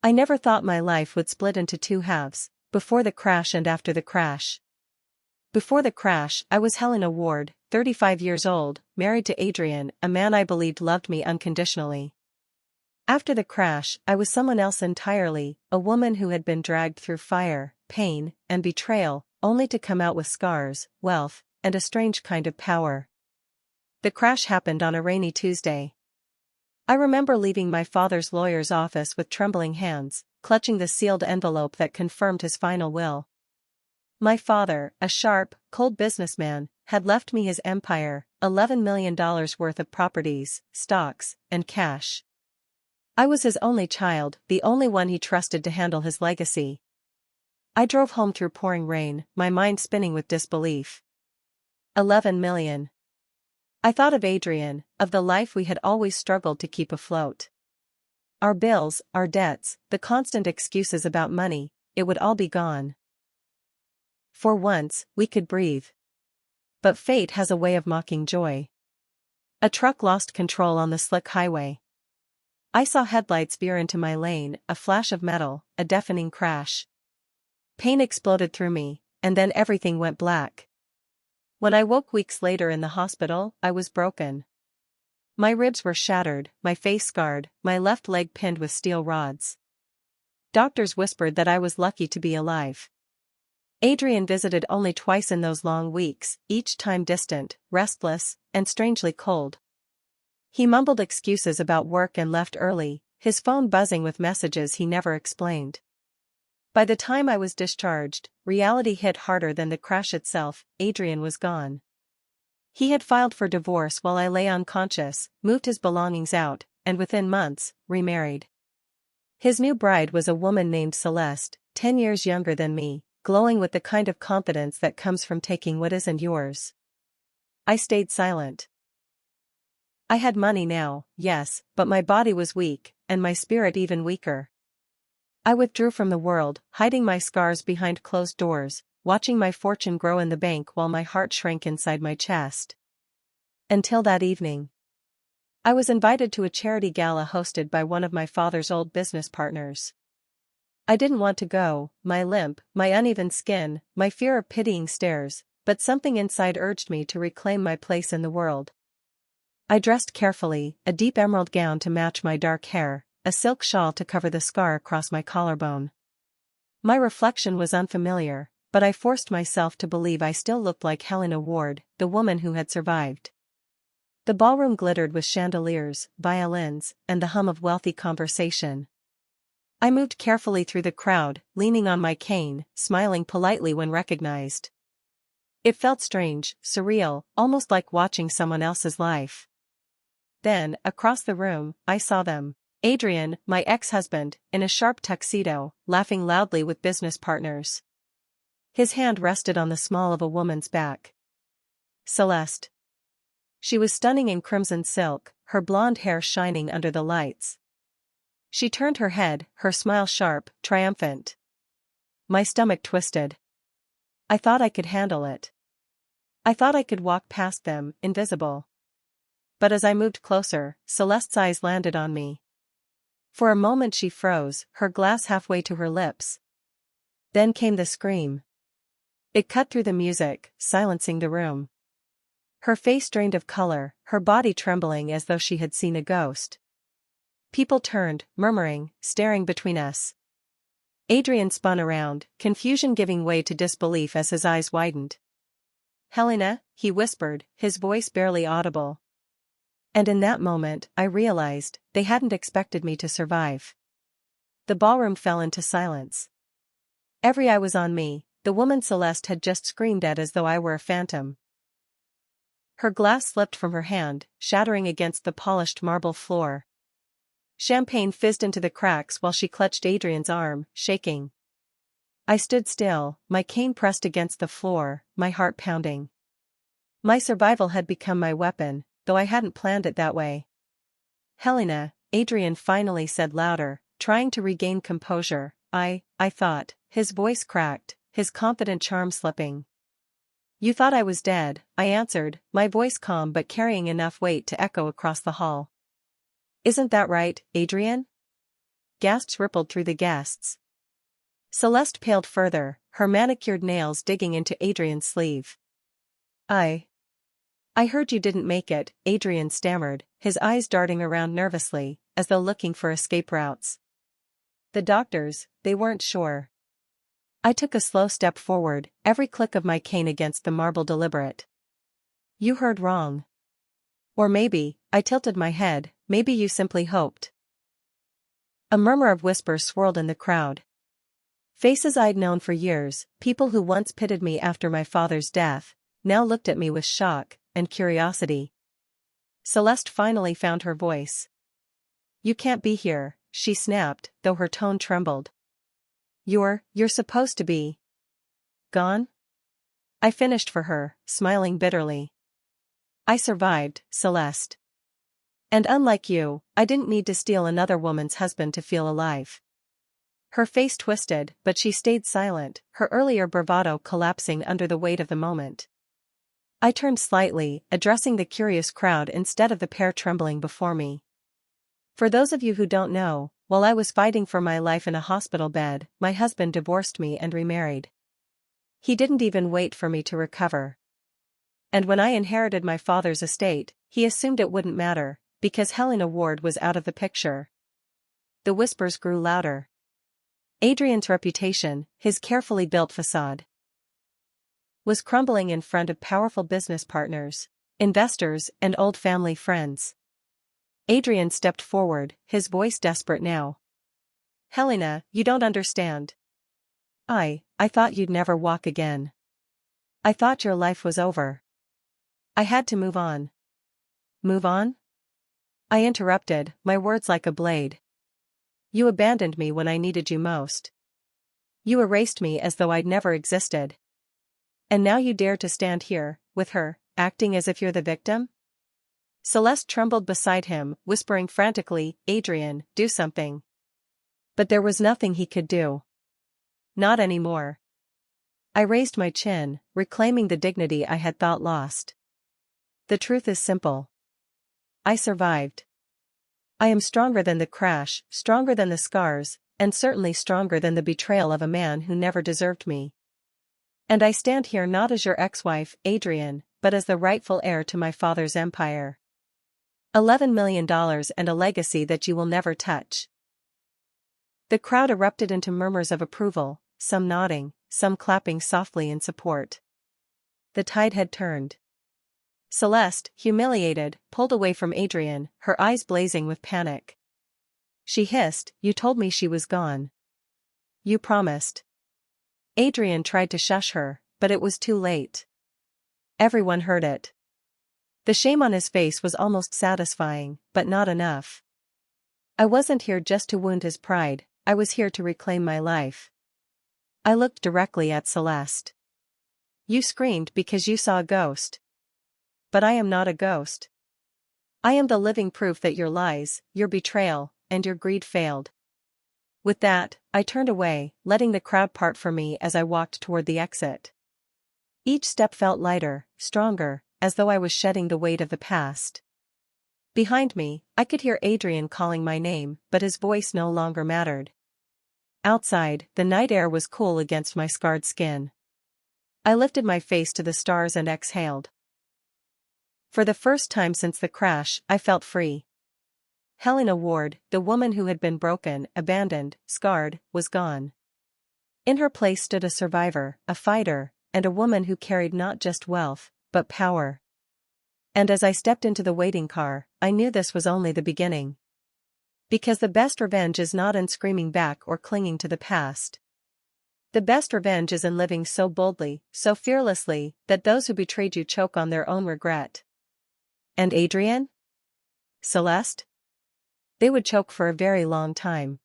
I never thought my life would split into two halves, before the crash and after the crash. Before the crash, I was Helena Ward, 35 years old, married to Adrian, a man I believed loved me unconditionally. After the crash, I was someone else entirely, a woman who had been dragged through fire, pain, and betrayal, only to come out with scars, wealth, and a strange kind of power. The crash happened on a rainy Tuesday. I remember leaving my father's lawyer's office with trembling hands, clutching the sealed envelope that confirmed his final will. My father, a sharp, cold businessman, had left me his empire, $11 million worth of properties, stocks, and cash. I was his only child, the only one he trusted to handle his legacy. I drove home through pouring rain, my mind spinning with disbelief. 11 million. I thought of Adrian, of the life we had always struggled to keep afloat. Our bills, our debts, the constant excuses about money, it would all be gone. For once, we could breathe. But fate has a way of mocking joy. A truck lost control on the slick highway. I saw headlights veer into my lane, a flash of metal, a deafening crash. Pain exploded through me, and then everything went black. When I woke weeks later in the hospital, I was broken. My ribs were shattered, my face scarred, my left leg pinned with steel rods. Doctors whispered that I was lucky to be alive. Adrian visited only twice in those long weeks, each time distant, restless, and strangely cold. He mumbled excuses about work and left early, his phone buzzing with messages he never explained. By the time I was discharged, reality hit harder than the crash itself. Adrian was gone. He had filed for divorce while I lay unconscious, moved his belongings out, and within months, remarried. His new bride was a woman named Celeste, 10 years younger than me, glowing with the kind of confidence that comes from taking what isn't yours. I stayed silent. I had money now, yes, but my body was weak, and my spirit even weaker. I withdrew from the world, hiding my scars behind closed doors, watching my fortune grow in the bank while my heart shrank inside my chest. Until that evening. I was invited to a charity gala hosted by one of my father's old business partners. I didn't want to go, my limp, my uneven skin, my fear of pitying stares, but something inside urged me to reclaim my place in the world. I dressed carefully, a deep emerald gown to match my dark hair, a silk shawl to cover the scar across my collarbone. My reflection was unfamiliar, but I forced myself to believe I still looked like Helena Ward, the woman who had survived. The ballroom glittered with chandeliers, violins, and the hum of wealthy conversation. I moved carefully through the crowd, leaning on my cane, smiling politely when recognized. It felt strange, surreal, almost like watching someone else's life. Then, across the room, I saw them. Adrian, my ex-husband, in a sharp tuxedo, laughing loudly with business partners. His hand rested on the small of a woman's back. Celeste. She was stunning in crimson silk, her blonde hair shining under the lights. She turned her head, her smile sharp, triumphant. My stomach twisted. I thought I could handle it. I thought I could walk past them, invisible. But as I moved closer, Celeste's eyes landed on me. For a moment she froze, her glass halfway to her lips. Then came the scream. It cut through the music, silencing the room. Her face drained of color, her body trembling as though she had seen a ghost. People turned, murmuring, staring between us. Adrian spun around, confusion giving way to disbelief as his eyes widened. Helena, he whispered, his voice barely audible. And in that moment, I realized, they hadn't expected me to survive. The ballroom fell into silence. Every eye was on me, the woman Celeste had just screamed at as though I were a phantom. Her glass slipped from her hand, shattering against the polished marble floor. Champagne fizzed into the cracks while she clutched Adrian's arm, shaking. I stood still, my cane pressed against the floor, my heart pounding. My survival had become my weapon, though I hadn't planned it that way. Helena, Adrian finally said louder, trying to regain composure. I thought, his voice cracked, his confident charm slipping. You thought I was dead, I answered, my voice calm but carrying enough weight to echo across the hall. Isn't that right, Adrian? gasps rippled through the guests. Celeste paled further, her manicured nails digging into Adrian's sleeve. I heard you didn't make it, Adrian stammered, his eyes darting around nervously, as though looking for escape routes. The doctors, they weren't sure. I took a slow step forward, every click of my cane against the marble deliberate. You heard wrong. Or maybe, I tilted my head, maybe you simply hoped. A murmur of whispers swirled in the crowd. Faces I'd known for years, people who once pitied me after my father's death, now looked at me with shock and curiosity. Celeste finally found her voice. You can't be here, she snapped, though her tone trembled. You're supposed to be gone? I finished for her, smiling bitterly. I survived, Celeste. And unlike you, I didn't need to steal another woman's husband to feel alive. Her face twisted, but she stayed silent, her earlier bravado collapsing under the weight of the moment. I turned slightly, addressing the curious crowd instead of the pair trembling before me. For those of you who don't know, while I was fighting for my life in a hospital bed, my husband divorced me and remarried. He didn't even wait for me to recover. And when I inherited my father's estate, he assumed it wouldn't matter, because Helena Ward was out of the picture. The whispers grew louder. Adrian's reputation, his carefully built facade, was crumbling in front of powerful business partners, investors, and old family friends. Adrian stepped forward, his voice desperate now. Helena, you don't understand. I thought you'd never walk again. I thought your life was over. I had to move on. Move on? I interrupted, my words like a blade. You abandoned me when I needed you most. You erased me as though I'd never existed. And now you dare to stand here, with her, acting as if you're the victim? Celeste trembled beside him, whispering frantically, Adrian, do something. But there was nothing he could do. Not anymore. I raised my chin, reclaiming the dignity I had thought lost. The truth is simple. I survived. I am stronger than the crash, stronger than the scars, and certainly stronger than the betrayal of a man who never deserved me. And I stand here not as your ex-wife, Adrian, but as the rightful heir to my father's empire. $11 million and a legacy that you will never touch. The crowd erupted into murmurs of approval, some nodding, some clapping softly in support. The tide had turned. Celeste, humiliated, pulled away from Adrian, her eyes blazing with panic. She hissed, you told me she was gone. You promised. Adrian tried to shush her, but it was too late. Everyone heard it. The shame on his face was almost satisfying, but not enough. I wasn't here just to wound his pride, I was here to reclaim my life. I looked directly at Celeste. You screamed because you saw a ghost. But I am not a ghost. I am the living proof that your lies, your betrayal, and your greed failed. With that, I turned away, letting the crowd part from me as I walked toward the exit. Each step felt lighter, stronger, as though I was shedding the weight of the past. Behind me, I could hear Adrian calling my name, but his voice no longer mattered. Outside, the night air was cool against my scarred skin. I lifted my face to the stars and exhaled. For the first time since the crash, I felt free. Helena Ward, the woman who had been broken, abandoned, scarred, was gone. In her place stood a survivor, a fighter, and a woman who carried not just wealth, but power. And as I stepped into the waiting car, I knew this was only the beginning. Because the best revenge is not in screaming back or clinging to the past. The best revenge is in living so boldly, so fearlessly, that those who betrayed you choke on their own regret. And Adrian? Celeste? They would choke for a very long time.